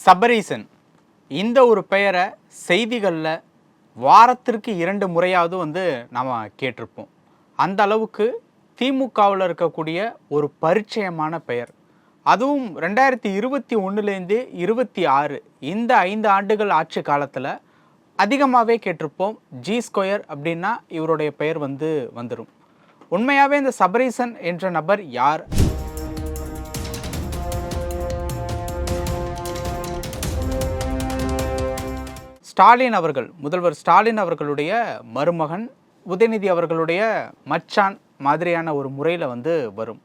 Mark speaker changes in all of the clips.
Speaker 1: சபரீசன் இந்த ஒரு பெயரை செய்திகளில் வாரத்திற்கு 2 முறையாவது நாம் கேட்டிருப்போம். அந்த அளவுக்கு திமுகவில் இருக்கக்கூடிய ஒரு பரிச்சயமான பெயர். அதுவும் 2021லேருந்து 26 இந்த 5 ஆண்டுகள் ஆட்சி காலத்தில் அதிகமாகவே கேட்டிருப்போம். G2 அப்படின்னா இவருடைய பெயர் வந்துடும். உண்மையாகவே இந்த சபரீசன் என்ற நபர் யார்? ஸ்டாலின் அவர்கள், முதல்வர் ஸ்டாலின் அவர்களுடைய மருமகன், உதயநிதி அவர்களுடைய மச்சான் மாதிரியான ஒரு முறையில் வரும்.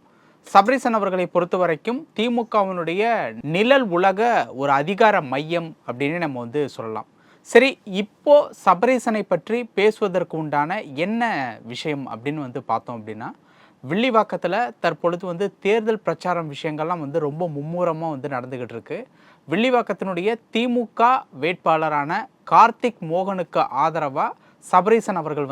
Speaker 1: சபரீசன் அவர்களை பொறுத்த வரைக்கும் திமுகவினுடைய நிழல் உலக ஒரு அதிகார மையம் அப்படின்னு நம்ம சொல்லலாம். சரி, இப்போ சபரீசனை பற்றி பேசுவதற்கு உண்டான என்ன விஷயம் அப்படின்னு பார்த்தோம் அப்படின்னா, வில்லிவாக்கத்தில் தற்பொழுது தேர்தல் பிரச்சாரம் விஷயங்கள்லாம் ரொம்ப மும்முரமாக நடந்துக்கிட்டு இருக்கு. வில்லிவாக்கத்தினுடைய திமுக வேட்பாளரான கார்த்திக் மோகனுக்கு ஆதரவாக சபரீசன் அவர்கள்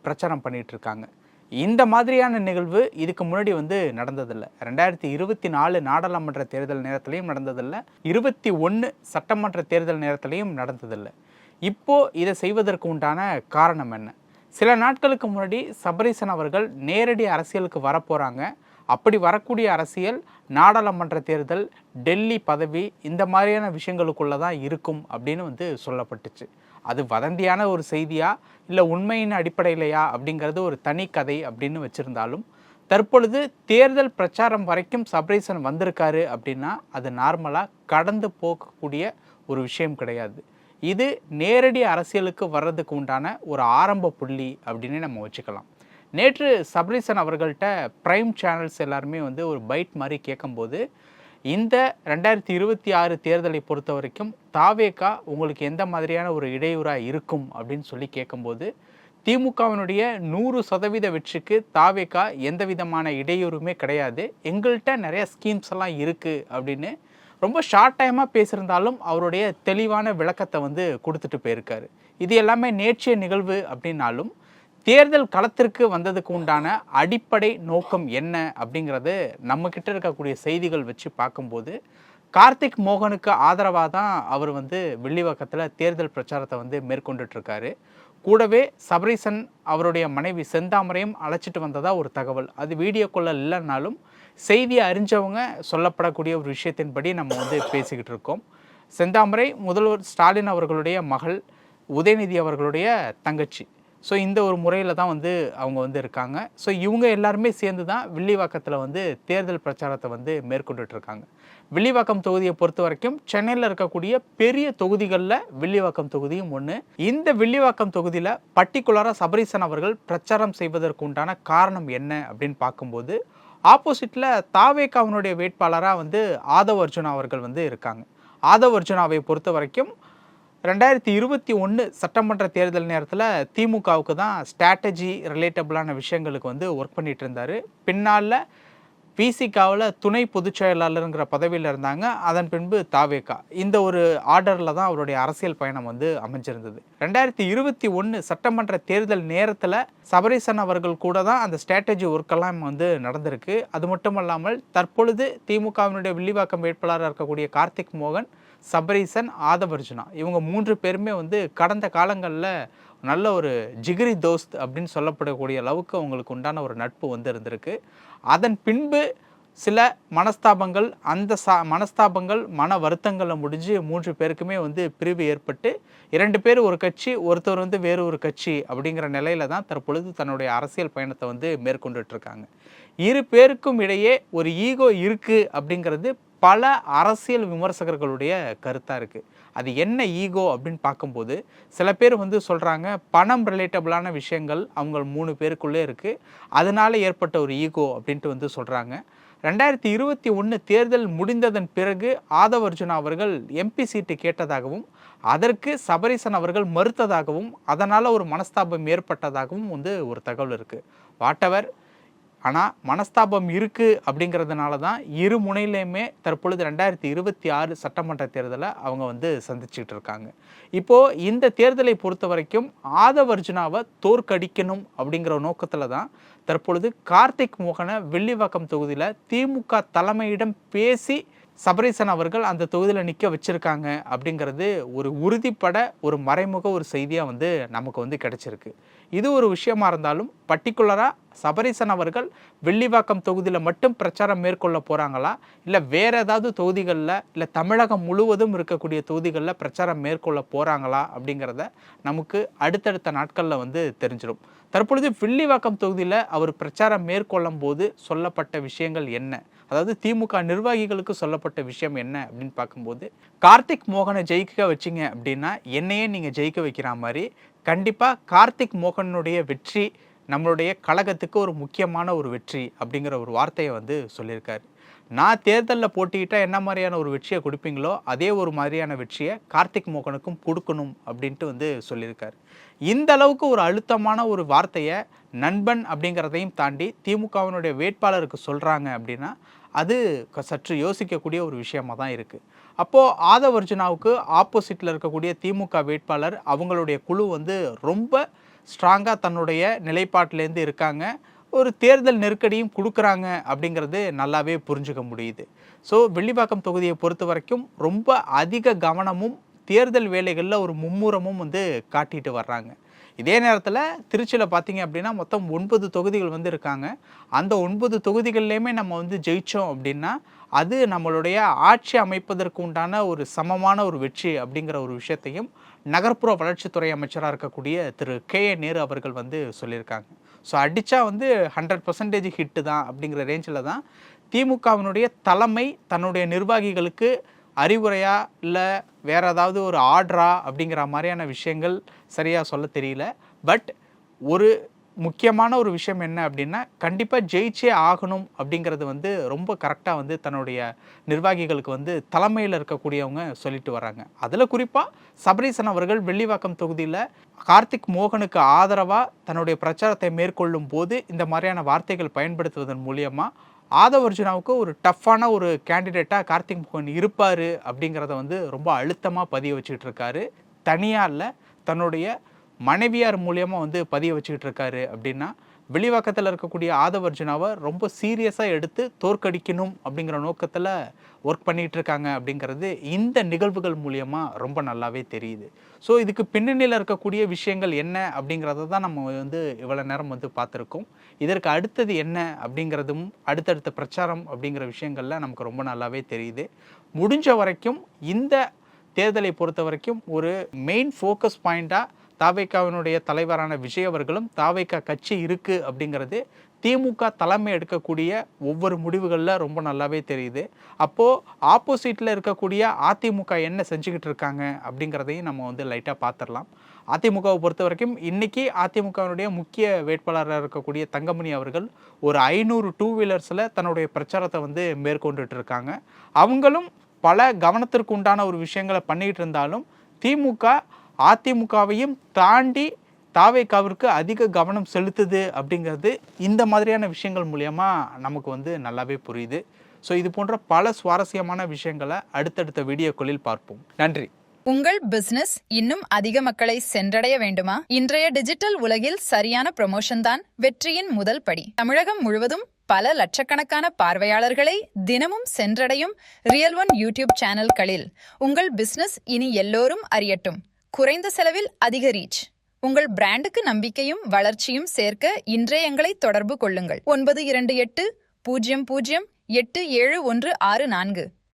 Speaker 1: பிரச்சாரம் பண்ணிட்டு இருக்காங்க. இந்த மாதிரியான நிகழ்வு இதுக்கு முன்னாடி நடந்ததில்லை. 2024 நாடாளுமன்ற தேர்தல் நேரத்திலையும் நடந்ததில்லை, 21 சட்டமன்ற தேர்தல் நேரத்திலையும் நடந்ததில்லை. இப்போ இதை செய்வதற்கு உண்டான காரணம் என்ன? சில நாட்களுக்கு முன்னாடி சபரீசன் அவர்கள் நேரடி அரசியலுக்கு வரப்போகிறாங்க. அப்படி வரக்கூடிய அரசியல் நாடாளுமன்ற தேர்தல், டெல்லி பதவி, இந்த மாதிரியான விஷயங்களுக்குள்ளே தான் இருக்கும் அப்படின்னு சொல்லப்பட்டுச்சு. அது வதந்தியான ஒரு செய்தியா இல்லை உண்மையின் அடிப்படையிலையா அப்படிங்கிறது ஒரு தனி கதை அப்படின்னு வச்சுருந்தாலும், தற்பொழுது தேர்தல் பிரச்சாரம் வரைக்கும் சபரீசன் வந்திருக்காரு அப்படின்னா அது நார்மலாக கடந்து போகக்கூடிய ஒரு விஷயம் கிடையாது. இது நேரடி அரசியலுக்கு வர்றதுக்கு உண்டான ஒரு ஆரம்ப புள்ளி அப்படின்னு நம்ம வச்சுக்கலாம். நேற்று சபரீசன் அவர்கள்ட்ட பிரைம் சேனல்ஸ் எல்லாருமே ஒரு பைட் மாதிரி கேட்கும்போது, இந்த 2026 தேர்தலை பொறுத்த வரைக்கும் தாவேகா உங்களுக்கு எந்த மாதிரியான ஒரு இடையூறாக இருக்கும் அப்படின்னு சொல்லி கேட்கும்போது, திமுகவினுடைய 100% வெற்றிக்கு தாவேகா எந்த விதமான இடையூறுமே கிடையாது, எங்கள்கிட்ட நிறைய ஸ்கீம்ஸ் எல்லாம் இருக்குது அப்படின்னு ரொம்ப ஷார்ட் டைமாக பேசியிருந்தாலும் அவருடைய தெளிவான விளக்கத்தை கொடுத்துட்டு போயிருக்காரு. இது எல்லாமே நேற்றைய நிகழ்வு அப்படின்னாலும், தேர்தல் களத்திற்கு வந்ததுக்கு உண்டான அடிப்படை நோக்கம் என்ன அப்படிங்கிறது நம்மக்கிட்ட இருக்கக்கூடிய செய்திகள் வச்சு பார்க்கும்போது, கார்த்திக் மோகனுக்கு ஆதரவாக தான் அவர் வில்லிவாக்கத்தில் தேர்தல் பிரச்சாரத்தை மேற்கொண்டுட்ருக்காரு. கூடவே சபரீசன் அவருடைய மனைவி செந்தாமரையும் அழைச்சிட்டு வந்ததாக ஒரு தகவல். அது வீடியோக்குள்ளே இல்லைன்னாலும் செய்தியை அறிஞ்சவங்க சொல்லப்படக்கூடிய ஒரு விஷயத்தின்படி நம்ம பேசிக்கிட்டு இருக்கோம். செந்தாமரை முதல்வர் ஸ்டாலின் அவர்களுடைய மகள், உதயநிதி அவர்களுடைய தங்கச்சி. ஸோ இந்த ஒரு முறையில் தான் அவங்க இருக்காங்க. ஸோ இவங்க எல்லாருமே சேர்ந்து தான் வில்லிவாக்கத்தில் தேர்தல் பிரச்சாரத்தை மேற்கொண்டுட்ருக்காங்க. வில்லிவாக்கம் தொகுதியை பொறுத்த வரைக்கும் சென்னையில் இருக்கக்கூடிய பெரிய தொகுதிகளில் வில்லிவாக்கம் தொகுதியும் ஒன்று. இந்த வில்லிவாக்கம் தொகுதியில் பர்டிகுலராக சபரீசன் அவர்கள் பிரச்சாரம் செய்வதற்கு உண்டான காரணம் என்ன அப்படின்னு பார்க்கும்போது, ஆப்போசிட்டில் தாவேகாவினுடைய வேட்பாளராக ஆதவ் அர்ஜுனா அவர்கள் இருக்காங்க. ஆதவ் அர்ஜுனாவை பொறுத்த வரைக்கும் 2021 சட்டமன்ற தேர்தல் நேரத்தில் திமுகவுக்கு தான் ஸ்ட்ராட்டஜி ரிலேட்டபிளான விஷயங்களுக்கு ஒர்க் பண்ணிட்டு இருந்தார். பின்னால் விசிகாவில் துணை பொதுச் செயலாளருங்கிற பதவியில் இருந்தாங்க. அதன் பின்பு தாவேகா. இந்த ஒரு ஆர்டரில் தான் அவருடைய அரசியல் பயணம் அமைஞ்சிருந்தது. 2021 சட்டமன்ற தேர்தல் நேரத்தில் சபரீசன் அவர்கள் கூட தான் அந்த ஸ்ட்ராட்டஜி ஒர்க்கெல்லாம் நடந்திருக்கு. அது மட்டும் இல்லாமல் தற்பொழுது திமுகவினுடைய வில்லிவாக்கம் வேட்பாளராக இருக்கக்கூடிய கார்த்திக் மோகன், சபரீசன், ஆதவ் அர்ஜுனா இவங்க 3 பேருமே கடந்த காலங்களில் நல்ல ஒரு ஜிகிரி தோஸ்த் அப்படின்னு சொல்லப்படக்கூடிய அளவுக்கு அவங்களுக்கு உண்டான ஒரு நட்பு இருந்திருக்கு. அதன் பின்பு சில மனஸ்தாபங்கள், அந்த மனஸ்தாபங்கள் மன வருத்தங்களில் முடிஞ்சு 3 பேருக்குமே பிரிவு ஏற்பட்டு 2 பேர் ஒரு கட்சி, ஒருத்தர் வேறு ஒரு கட்சி அப்படிங்கிற நிலையில தான் தற்பொழுது தன்னுடைய அரசியல் பயணத்தை மேற்கொண்டுட்ருக்காங்க. 2 பேருக்கும் இடையே ஒரு ஈகோ இருக்குது அப்படிங்கிறது பல அரசியல் விமர்சகர்களுடைய கருத்தாக இருக்குது. அது என்ன ஈகோ அப்படின்னு பார்க்கும்போது, சில பேர் சொல்கிறாங்க பணம் ரிலேட்டபிளான விஷயங்கள் அவங்க 3 பேருக்குள்ளே இருக்குது, அதனால் ஏற்பட்ட ஒரு ஈகோ அப்படின்ட்டு சொல்கிறாங்க. 2021 தேர்தல் முடிந்ததன் பிறகு ஆதவ் அர்ஜுனா அவர்கள் எம்பி சீட்டு கேட்டதாகவும், அதற்கு சபரீசன் அவர்கள் மறுத்ததாகவும், அதனால் ஒரு மனஸ்தாபம் ஏற்பட்டதாகவும் ஒரு தகவல் இருக்குது. வாட்டவர், ஆனால் மனஸ்தாபம் இருக்குது அப்படிங்கிறதுனால தான் இரு முனையிலையுமே தற்பொழுது 2026 சட்டமன்ற தேர்தலை அவங்க சந்திச்சுக்கிட்டு இருக்காங்க. இப்போது இந்த தேர்தலை பொறுத்த வரைக்கும் ஆதவ் அர்ஜுனாவை தோற்கடிக்கணும் அப்படிங்கிற நோக்கத்தில் தான் தற்பொழுது கார்த்திக் மோகனை வில்லிவாக்கம் தொகுதியில் திமுக தலைமையிடம் பேசி சபரீசன் அவர்கள் அந்த தொகுதியில் நிற்க வச்சிருக்காங்க அப்படிங்கிறது ஒரு உறுதிப்பட ஒரு மறைமுக ஒரு செய்தியாக வந்து நமக்கு வந்து கிடைச்சிருக்கு. இது ஒரு விஷயமா இருந்தாலும் பர்டிகுலராக சபரீசன் அவர்கள் வெள்ளிவாக்கம் தொகுதியில் மட்டும் பிரச்சாரம் மேற்கொள்ள போகிறாங்களா, இல்லை வேறு ஏதாவது தொகுதிகளில், இல்லை தமிழகம் முழுவதும் இருக்கக்கூடிய தொகுதிகளில் பிரச்சாரம் மேற்கொள்ள போகிறாங்களா அப்படிங்கிறத நமக்கு அடுத்தடுத்த நாட்களில் வந்து தெரிஞ்சிடும். தற்பொழுது வெள்ளிவாக்கம் தொகுதியில் அவர் பிரச்சாரம் மேற்கொள்ளும் போது சொல்லப்பட்ட விஷயங்கள் என்ன, அதாவது திமுக நிர்வாகிகளுக்கு சொல்லப்பட்ட விஷயம் என்ன அப்படின்னு பார்க்கும்போது, கார்த்திக் மோகனை ஜெயிக்க வச்சிங்க அப்படின்னா என்னையே நீங்கள் ஜெயிக்க வைக்கிற மாதிரி கண்டிப்பாக கார்த்திக் மோகனுடைய வெற்றி நம்மளுடைய கழகத்துக்கு ஒரு முக்கியமான ஒரு வெற்றி அப்படிங்கிற ஒரு வார்த்தையை வந்து சொல்லியிருக்காரு. நான் தேர்தலில் போட்டிக்கிட்டால் என்ன மாதிரியான ஒரு வெற்றியை கொடுப்பீங்களோ அதே ஒரு மாதிரியான வெற்றியை கார்த்திக் மோகனுக்கும் கொடுக்கணும் அப்படின்ட்டு வந்து சொல்லியிருக்காரு. இந்த அளவுக்கு ஒரு அழுத்தமான ஒரு வார்த்தையை நண்பன் அப்படிங்கிறதையும் தாண்டி திமுகவினுடைய வேட்பாளருக்கு சொல்கிறாங்க அப்படின்னா அது சற்று யோசிக்கக்கூடிய ஒரு விஷயமாக தான் இருக்குது. அப்போது ஆதவ் அர்ஜுனாவுக்கு ஆப்போசிட்டில் இருக்கக்கூடிய திமுக வேட்பாளர் அவங்களுடைய குழு வந்து ரொம்ப ஸ்ட்ராங்காக தன்னுடைய நிலைப்பாட்டிலேருந்து இருக்காங்க. ஒரு தேர்தல் நெருக்கடியும் கொடுக்குறாங்க அப்படிங்கிறது நல்லாவே புரிஞ்சுக்க முடியுது. ஸோ வெள்ளிவாக்கம் தொகுதியை பொறுத்த வரைக்கும் ரொம்ப அதிக கவனமும் தேர்தல் வேலைகளில் ஒரு மும்முரமும் வந்து காட்டிட்டு வர்றாங்க. இதே நேரத்தில் திருச்சியில் பார்த்தீங்க அப்படின்னா மொத்தம் 9 தொகுதிகள் வந்து இருக்காங்க. அந்த 9 தொகுதிகள்லையுமே நம்ம வந்து ஜெயித்தோம் அப்படின்னா அது நம்மளுடைய ஆட்சி அமைப்பதற்கு உண்டான ஒரு சமமான ஒரு வெற்றி அப்படிங்கிற ஒரு விஷயத்தையும் நகர்ப்புற வளர்ச்சித்துறை அமைச்சராக இருக்கக்கூடிய திரு கே.ஏ. நேரு அவர்கள் வந்து சொல்லியிருக்காங்க. ஸோ அடித்தா வந்து 100% ஹிட்டு தான் அப்படிங்கிற ரேஞ்சில் தான் திமுகவினுடைய தலைமை தன்னுடைய நிர்வாகிகளுக்கு அறிவுரையா இல்லை வேறு ஏதாவது ஒரு ஆர்டரா அப்படிங்கிற மாதிரியான விஷயங்கள் சரியாக சொல்ல தெரியல. பட் ஒரு முக்கியமான ஒரு விஷயம் என்ன அப்படின்னா கண்டிப்பாக ஜெயிச்சே ஆகணும் அப்படிங்கிறது வந்து ரொம்ப கரெக்டாக வந்து தன்னுடைய நிர்வாகிகளுக்கு வந்து தலைமையில் இருக்கக்கூடியவங்க சொல்லிட்டு வராங்க. அதில் குறிப்பாக சபரீசன் அவர்கள் வெள்ளிவாக்கம் தொகுதியில் கார்த்திக் மோகனுக்கு ஆதரவாக தன்னுடைய பிரச்சாரத்தை மேற்கொள்ளும் போது இந்த மாதிரியான வார்த்தைகள் பயன்படுத்துவதன் மூலியமாக ஆதவ் அர்ஜுனாவுக்கு ஒரு டஃப்பான ஒரு கேண்டிடேட்டாக கார்த்திக் மோகன் இருப்பார் அப்படிங்கிறத வந்து ரொம்ப அழுத்தமாக பதிய வச்சுக்கிட்டு இருக்காரு. தனியாக இல்லை, தன்னுடைய மனைவியார் மூலியமாக வந்து பதிய வச்சுக்கிட்டு இருக்காரு. அப்படின்னா வெளிவாக்கத்தில் இருக்கக்கூடிய ஆதவ் அர்ஜுனாவை ரொம்ப சீரியஸாக எடுத்து தோற்கடிக்கணும் அப்படிங்கிற நோக்கத்தில் ஒர்க் பண்ணிகிட்டு இருக்காங்க அப்படிங்கிறது இந்த நிகழ்வுகள் மூலியமாக ரொம்ப நல்லாவே தெரியுது. ஸோ இதுக்கு பின்னணியில் இருக்கக்கூடிய விஷயங்கள் என்ன அப்படிங்கிறத தான் நம்ம வந்து இவ்வளோ நேரம் வந்து பார்த்துருக்கோம். இதற்கு அடுத்தது என்ன அப்படிங்கிறதும் அடுத்தடுத்த பிரச்சாரம் அப்படிங்கிற விஷயங்கள்ல நமக்கு ரொம்ப நல்லாவே தெரியுது. முடிஞ்ச வரைக்கும் இந்த தேர்தலை பொறுத்த வரைக்கும் ஒரு மெயின் ஃபோக்கஸ் பாயிண்ட்டாக தாவேகாவினுடைய தலைவரான விஜய் அவர்களும் தாவேகா கட்சி இருக்குது அப்படிங்கிறது திமுக தலைமை எடுக்கக்கூடிய ஒவ்வொரு முடிவுகளில் ரொம்ப நல்லாவே தெரியுது. அப்போது ஆப்போசிட்டில் இருக்கக்கூடிய அதிமுக என்ன செஞ்சுக்கிட்டு இருக்காங்க அப்படிங்கிறதையும் நம்ம வந்து லைட்டாக பார்த்துடலாம். அதிமுகவை பொறுத்த வரைக்கும் இன்றைக்கி அதிமுகவினுடைய முக்கிய வேட்பாளராக இருக்கக்கூடிய தங்கமணி அவர்கள் ஒரு 500 டூ வீலர்ஸில் தன்னுடைய பிரச்சாரத்தை வந்து மேற்கொண்டுட்டு இருக்காங்க. அவங்களும் பல கவனத்திற்கு உண்டான ஒரு விஷயங்களை பண்ணிகிட்டு இருந்தாலும் திமுக அதிமுகவையும் தாண்டி தாவேகாவிற்கு அதிக கவனம் செலுத்துது அப்படிங்கிறது இந்த மாதிரியான விஷயங்கள் மூலமா நமக்கு வந்து நல்லாவே புரியுது. ஸோ இது போன்ற பல சுவாரஸ்யமான விஷயங்களை அடுத்தடுத்த வீடியோக்களில் பார்ப்போம். நன்றி.
Speaker 2: உங்கள் பிசினஸ் இன்னும் அதிக மக்களை சென்றடைய வேண்டுமா? இன்றைய டிஜிட்டல் உலகில் சரியான ப்ரமோஷன் தான் வெற்றியின் முதல் படி. தமிழகம் முழுவதும் பல லட்சக்கணக்கான பார்வையாளர்களை தினமும் சென்றடையும் ரியல் ஒன் யூடியூப் சேனல்களில் உங்கள் பிசினஸ் இனி எல்லோரும் அறியட்டும். குறைந்த செலவில் அதிக ரீச். உங்கள் பிராண்டுக்கு நம்பிக்கையும் வளர்ச்சியும் சேர்க்க இன்றே எங்களை தொடர்பு கொள்ளுங்கள். 9280087164.